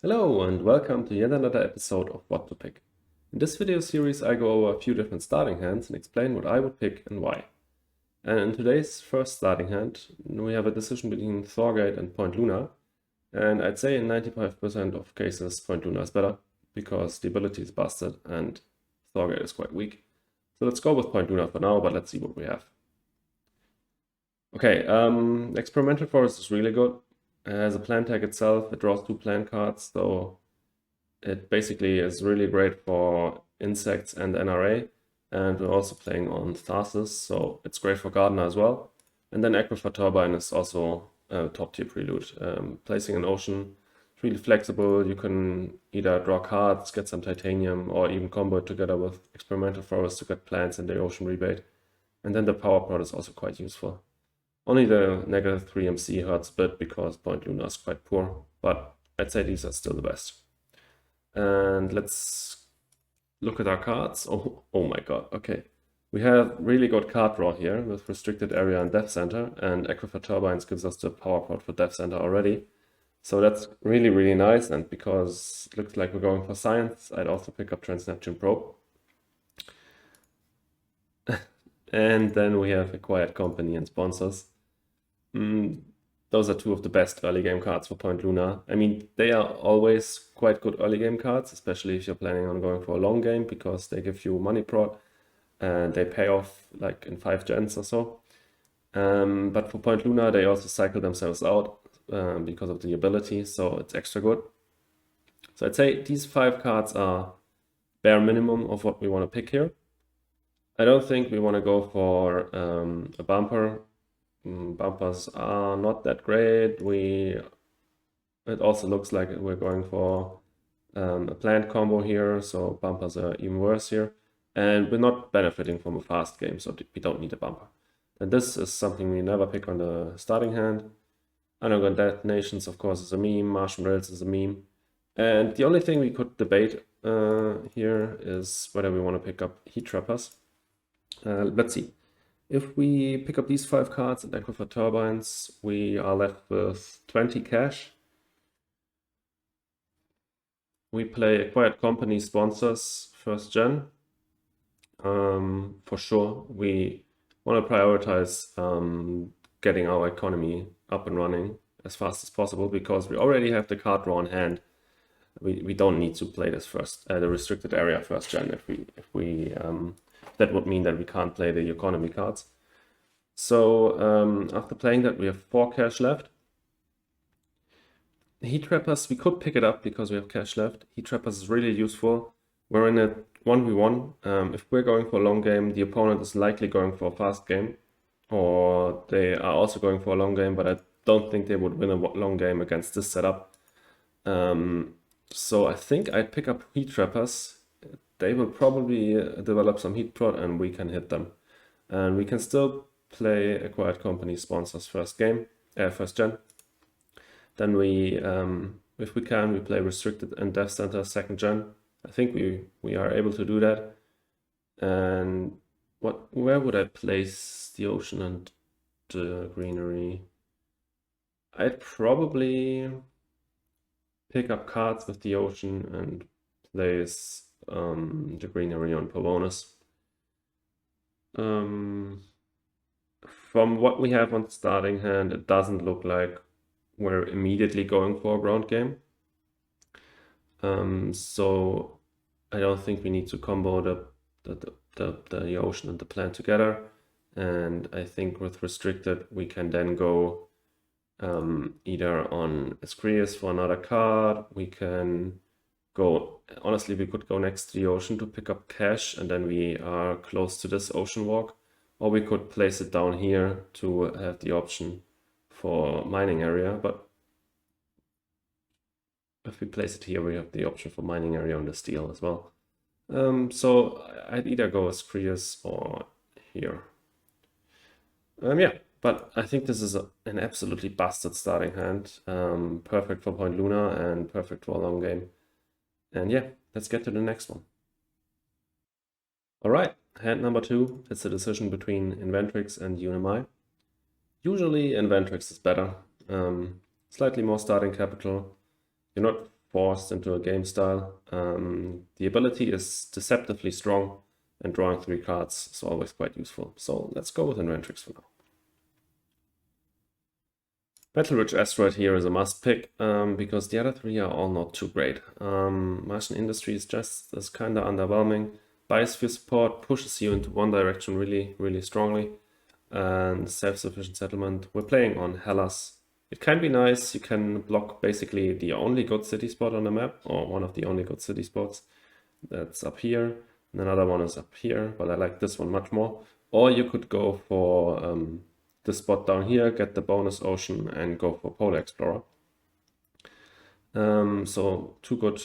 Hello and welcome to yet another episode of What to Pick. In this video series I go over a few different starting hands and explain what I would pick and why. And in today's first starting hand we have a decision between Thorgate and Point Luna, and I'd say in 95% of cases Point Luna is better because the ability is busted and Thorgate is quite weak. So let's go with Point Luna for now, but let's see what we have. Okay, Experimental Forest is really good. As a plant tag itself, it draws 2 plant cards, so it basically is really great for insects and NRA. And we're also playing on Tharsis, so it's great for Gardener as well. And then Aquifer Turbine is also a top tier prelude. Placing an ocean, it's really flexible. You can either draw cards, get some titanium, or even combo it together with Experimental Forest to get plants in the ocean rebate. And then the power prod is also quite useful. Only the -3 MC hurts a bit because Point Luna is quite poor, but I'd say these are still the best. And let's look at our cards. Oh my god, okay. We have really good card draw here with Restricted Area and Death Center, and Aquifer Turbines gives us the power prod for Death Center already. So that's really nice, and because it looks like we're going for science, I'd also pick up Trans-Neptune Probe. And then we have Acquired Company and Sponsors. Those are two of the best early game cards for Point Luna. I mean, they are always quite good early game cards, especially if you're planning on going for a long game, because they give you money prod and they pay off like in 5 gens or so. But for Point Luna, they also cycle themselves out because of the ability, so it's extra good. So I'd say these 5 cards are bare minimum of what we want to pick here. I don't think we want to go for a bumper. Bumpers are not that great. It also looks like we're going for a plant combo here, so bumpers are even worse here. And we're not benefiting from a fast game, so we don't need a bumper. And this is something we never pick on the starting hand. Underground Detonations, of course, is a meme. Martian Rails is a meme. And the only thing we could debate here is whether we want to pick up Heat Trappers. Let's see. If we pick up these 5 cards and Aquifer Turbines, we are left with 20 cash. We play Acquired Company Sponsors first gen. For sure, we want to prioritize getting our economy up and running as fast as possible because we already have the card draw in hand. We don't need to play this the restricted area first gen if we that would mean that we can't play the economy cards. So after playing that, we have 4 cash left. Heat Trappers, we could pick it up because we have cash left. Heat Trappers is really useful. We're in a 1v1. If we're going for a long game, the opponent is likely going for a fast game. Or they are also going for a long game, but I don't think they would win a long game against this setup. So I think I'd pick up Heat Trappers. They will probably develop some heat prod and we can hit them. And we can still play Acquired Company Sponsors first gen. Then we, if we can, we play Restricted and Death Center second gen. I think we are able to do that. And where would I place the ocean and the greenery? I'd probably pick up cards with the ocean and place the greenery on Pavonis. From what we have on starting hand, it doesn't look like we're immediately going for a ground game. So I don't think we need to combo the ocean and the plant together. And I think with Restricted, we can then go either on Escrius for another card. We can go, honestly, we could go next to the ocean to pick up cash, and then we are close to this ocean walk. Or we could place it down here to have the option for mining area. But if we place it here, we have the option for mining area on the steel as well. So I'd either go Escrius or here. Yeah, but I think this is an absolutely busted starting hand. Perfect for Point Luna and perfect for a long game. And yeah, let's get to the next one. All right, hand number 2, it's a decision between Inventrix and UNMI. Usually Inventrix is better, slightly more starting capital. You're not forced into a game style. The ability is deceptively strong, and drawing 3 cards is always quite useful. So let's go with Inventrix for now. Battle Ridge Asteroid here is a must pick, because the other 3 are all not too great. Martian Industries just is kind of underwhelming. Biosphere support pushes you into one direction really, really strongly. And self-sufficient settlement, we're playing on Hellas. It can be nice, you can block basically the only good city spot on the map, or one of the only good city spots. That's up here, and another one is up here, but I like this one much more. Or you could go for the spot down here, get the bonus ocean, and go for Polar Explorer. So 2 good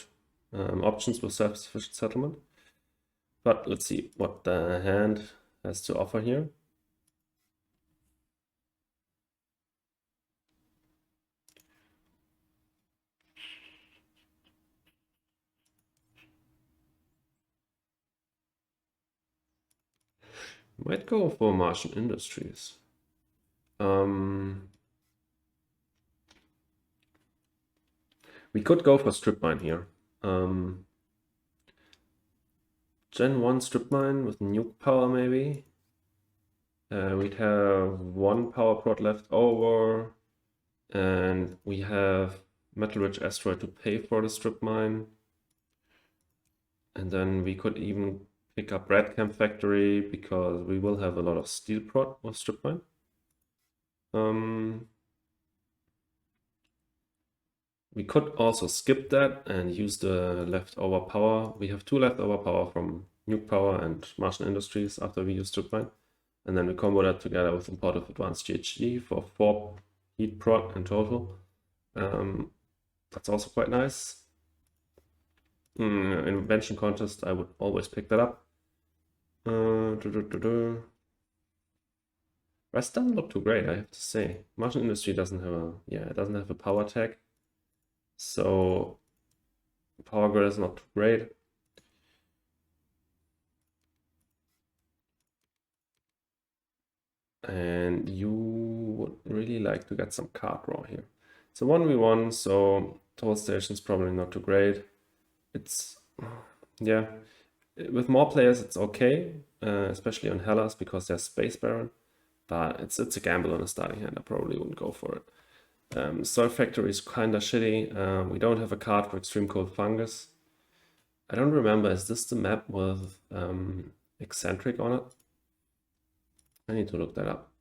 options with self-sufficient settlement. But let's see what the hand has to offer here. Might go for Martian Industries. We could go for strip mine here. Gen 1 strip mine with nuke power maybe. We'd have 1 power prod left over, and we have Metal Ridge Asteroid to pay for the strip mine. And then we could even pick up Red Camp Factory because we will have a lot of steel prod with strip mine. We could also skip that and use the leftover power. We have 2 leftover power from nuke power and Martian Industries after we use strip mine. And then we combo that together with imported advanced GHG for 4 heat prod in total. That's also quite nice. Invention contest, I would always pick that up. Rest doesn't look too great, I have to say. Martian Industry doesn't have a, it doesn't have a power tag. So power grid is not too great. And you would really like to get some card draw here. It's a 1v1, so toll station's probably not too great. It's, yeah, with more players it's okay, especially on Hellas because there's Space Baron, but it's a gamble on a starting hand. I probably wouldn't go for it. Soil Factory is kinda shitty. We don't have a card for Extreme Cold Fungus. I don't remember, is this the map with Eccentric on it? I need to look that up.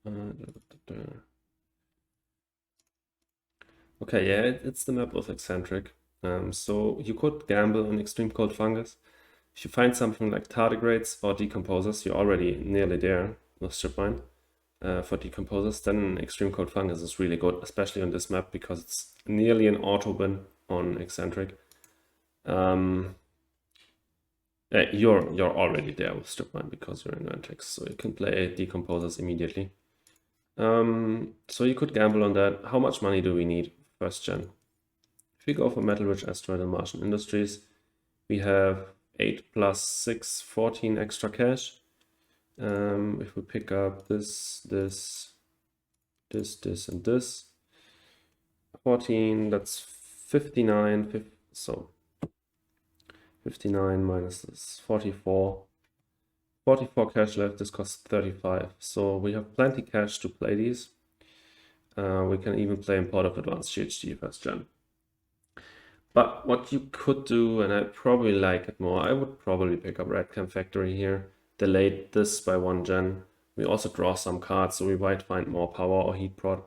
Okay, yeah, it's the map with Eccentric. So you could gamble on Extreme Cold Fungus. If you find something like Tardigrades or Decomposers, you're already nearly there with strip mine. For Decomposers, then Extreme Cold Fungus is really good, especially on this map because it's nearly an auto win on Eccentric. Yeah, you're already there with strip mine because you're in Inventrix, so you can play Decomposers immediately. So you could gamble on that. How much money do we need first gen? If we go for Metal Ridge Asteroid and Martian Industries, we have 8 plus 6, 14 extra cash. If we pick up this, and this, 14, that's 59, so 59 minus this, 44. 44 cash left, this costs 35. So we have plenty cash to play these. We can even play import of advanced GHG first gen. But what you could do, and I probably like it more, I would probably pick up Red Camp Factory here, delay this by 1 gen. We also draw some cards, so we might find more power or heat prod.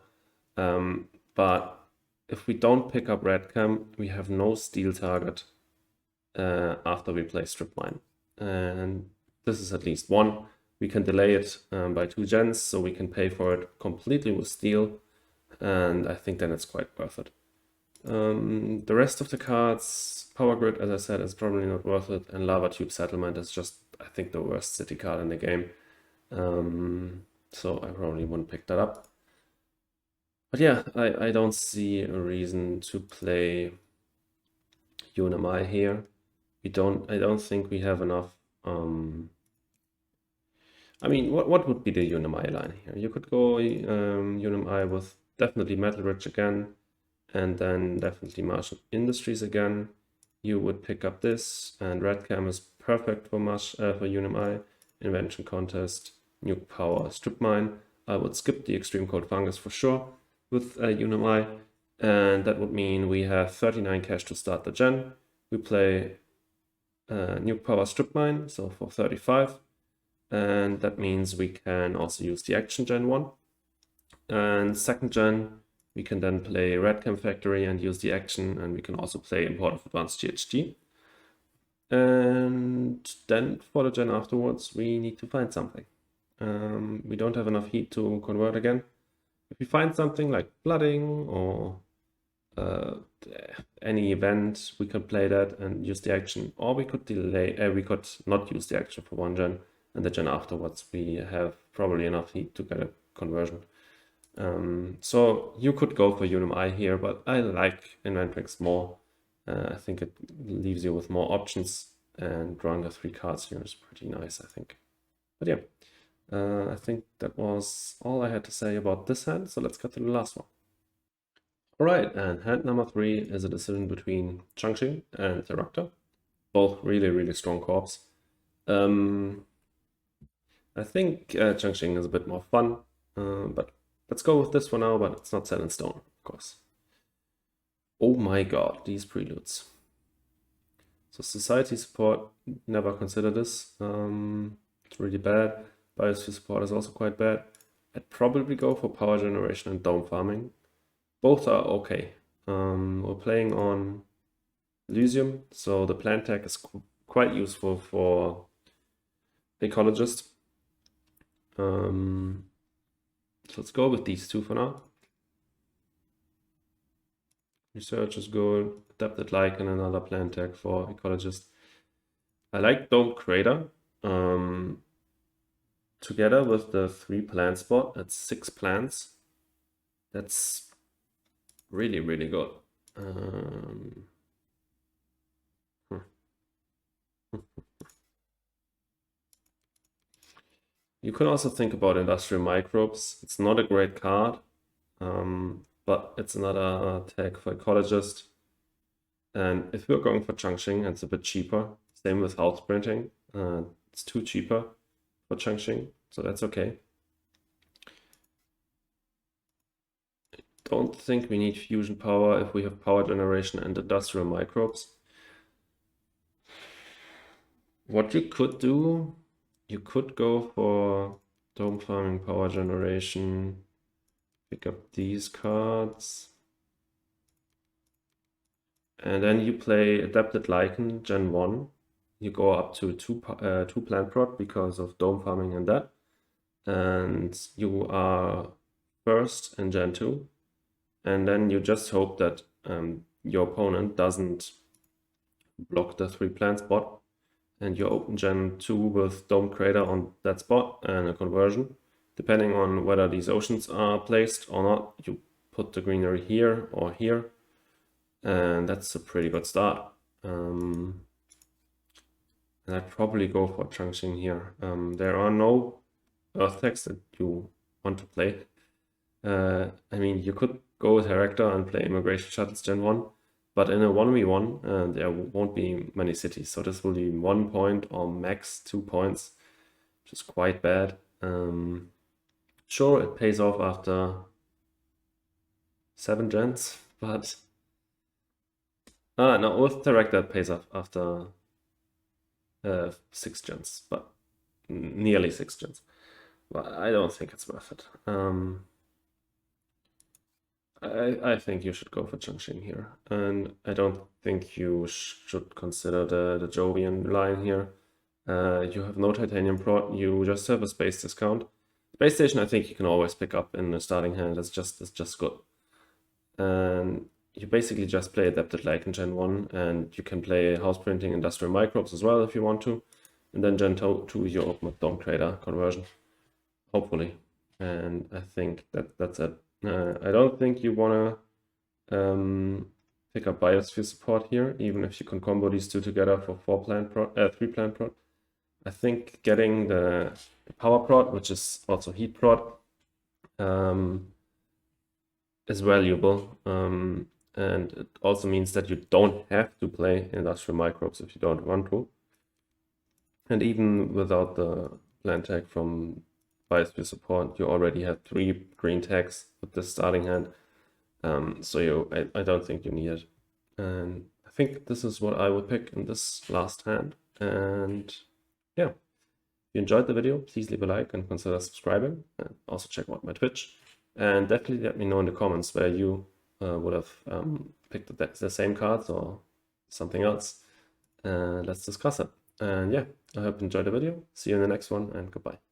But if we don't pick up Red Camp, we have no steel target after we play strip mine. And this is at least 1. We can delay it by 2 gens, so we can pay for it completely with steel. And I think then it's quite worth it. The rest of the cards, Power Grid, as I said, is probably not worth it. And Lava Tube Settlement is just, I think, the worst city card in the game. So I probably wouldn't pick that up. But yeah, I don't see a reason to play UNMI here. I don't think we have enough. I mean, what would be the UNMI line here? You could go UNMI with definitely Metal Ridge again. and then definitely Martian Industries again. You would pick up this, and Redcam is perfect for UNMI, Invention Contest, Nuke Power, Strip Mine. I would skip the Extreme Cold Fungus for sure with UNMI, and that would mean we have 39 cash to start the gen. We play Nuke Power Strip Mine, so for 35, and that means we can also use the Action Gen 1. And second gen, we can then play Redcam Factory and use the action, and we can also play Import of Advanced GHG. And then for the gen afterwards, we need to find something. We don't have enough heat to convert again. If we find something like Blooding or any event, we could play that and use the action, or we could we could not use the action for one gen, and the gen afterwards we have probably enough heat to get a conversion. So you could go for UNMI here, but I like Inventrix more. I think it leaves you with more options, and drawing the 3 cards here is pretty nice, I think. But yeah, I think that was all I had to say about this hand, so let's cut to the last one. Alright, and hand number 3 is a decision between Cheung and Teractor. Both really, really strong corps. I think Cheung is a bit more fun, but let's go with this for now, but it's not set in stone, of course. Oh my god, these preludes. So society support, never consider this. It's really bad. Biosphere support is also quite bad. I'd probably go for power generation and dome farming. Both are okay. We're playing on Elysium, so the plant tech is quite useful for ecologist. So let's go with these 2 for now. Research is good. Adapted Lichen, another plant tech for ecologist. I like Dome Crater. Together with the 3 plant spot, that's 6 plants. That's really, really good. You can also think about Industrial Microbes. It's not a great card, but it's another tag for ecologist. And if we're going for Cheung, it's a bit cheaper. Same with house printing. It's too cheaper for Cheung, so that's okay. Don't think we need fusion power if we have power generation and industrial microbes. What you could do, you could go for dome farming, power generation, pick up these cards, and then you play Adapted Lichen Gen 1. You go up to 2 plant prot because of dome farming and that, and you are first in Gen 2. And then you just hope that your opponent doesn't block the 3 plant spot, and you open Gen 2 with Dome Crater on that spot and a conversion. Depending on whether these oceans are placed or not, you put the greenery here or here, and that's a pretty good start. And I'd probably go for Cheung here. There are no Earth techs that you want to play. I mean, you could go with Teractor and play Immigration Shuttles Gen 1, but in a 1v1 there won't be many cities, so this will be 1 point or max 2 points, which is quite bad. Sure, it pays off after 7 gens, but no, with Teractor it pays off after 6 gens, but nearly 6 gens. But I don't think it's worth it. I think you should go for Cheung here, and I don't think you should consider the Jovian line here. You have no titanium prot, you just have a space discount. Space Station I think you can always pick up in the starting hand, it's just good. And you basically just play Adapted Lichen Gen 1, and you can play House Printing Industrial Microbes as well if you want to. And then Gen 2 you open with Dome Crater conversion, hopefully. And I think that's it. I don't think you want to pick up Biosphere support here, even if you can combo these 2 together for 3 plant prot. I think getting the power prot, which is also heat prot, is valuable. and it also means that you don't have to play industrial microbes if you don't want to. And even without the plant tag from Biosphere support, you already have 3 green tags with this starting hand. So I don't think you need it. And I think this is what I would pick in this last hand. And yeah, if you enjoyed the video, please leave a like and consider subscribing. And also check out my Twitch. And definitely let me know in the comments where you would have picked the same cards or something else. Let's discuss it. And yeah, I hope you enjoyed the video. See you in the next one, and goodbye.